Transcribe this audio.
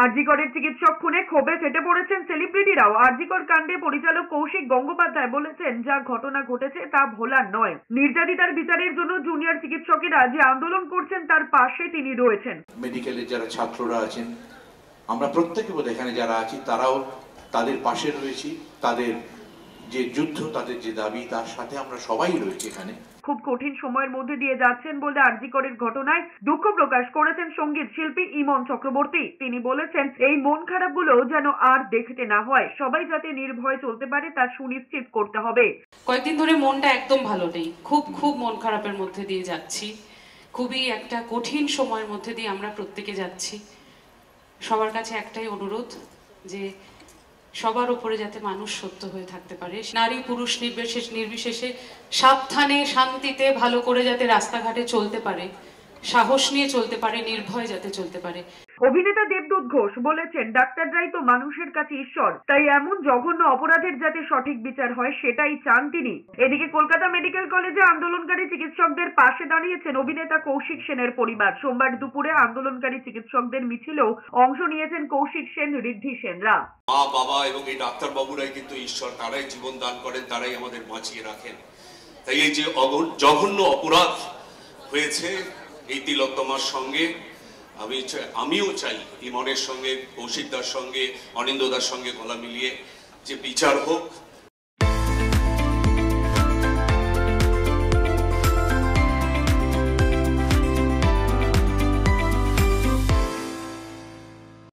আরজিকরের চিকিৎসক খুনে ক্ষোভে ফেটে পড়েছেন সেলিব্রিটিরাও। আরজিকর কাণ্ডে পরিচালক কৌশিক গঙ্গোপাধ্যায় বলেছেন, যা ঘটনা ঘটেছে তা ভোলার নয়। নির্যাতিতার বিচারের জন্য জুনিয়র চিকিৎসকেরা যে আন্দোলন করছেন তার পাশে তিনি রয়েছেন। মেডিকেলের যারা ছাত্ররা আছেন, আমরা প্রত্যেকে বোধ এখানে যারা আছি তারাও তাদের পাশে রয়েছি। তাদের যে যুদ্ধ, তাদের যে দাবি, তার সাথে আমরা সবাই রয়েছি এখানে। খুব কঠিন সময়ের মধ্যে দিয়ে যাচ্ছেন বলে আরজিকরের ঘটনায় দুঃখ প্রকাশ করেছেন সঙ্গীত শিল্পী ইমন চক্রবর্তী। তিনি বলেছেন, এই মন খারাপগুলো যেন আর দেখতে না হয়, সবাই যাতে নির্ভয়ে চলতে পারে তা সুনিশ্চিত করতে হবে। কয়েকদিন ধরে মনটা একদম ভালো নেই, খুব মন খারাপের মধ্যে দিয়ে যাচ্ছি। খুবই একটা কঠিন সময়ের মধ্যে দিয়ে আমরা প্রত্যেকে যাচ্ছি। সবার কাছে একটাই অনুরোধ, যে সবার উপরে যাতে মানুষ সত্য হয়ে থাকতে পারে, নারী পুরুষ নির্বিশেষে সাবধানে শান্তিতে ভালো করে যাতে রাস্তাঘাটে চলতে পারে, সাহস নিয়ে চলতে পারে, নির্ভয় যাতে চলতে পারে। অভিনেতা দেবদূত ঘোষ বলেছেন, ডাক্তাররাই তো মানুষের কাছে ঈশ্বর, তাই এমন জঘন্য অপরাধের যাতে সঠিক বিচার হয় সেটাই চান তিনি। এদিকে কলকাতা মেডিকেল কলেজে আন্দোলনকারী চিকিৎসকদের পাশে দাঁড়িয়েছেন অভিনেতা কৌশিক সেনের পরিবার। সোমবার দুপুরে আন্দোলনকারী চিকিৎসকদের মিছিলেও অংশ নিয়েছেন কৌশিক সেন, ঋদ্ধি সেনরা। মা বাবা এবং এই ডাক্তার বাবুরাই কিন্তু ঈশ্বর, তারাই জীবন দান করেন, তারাই আমাদের বাঁচিয়ে রাখেন। তাই এই যে জঘন্য অপরাধ হয়েছে এই তিলোত্তমার সঙ্গে, আমিও চাই ইমনের সঙ্গে, কৌশিকদার সঙ্গে, অনিন্দদার সঙ্গে গলা মিলিয়ে যে বিচার হোক।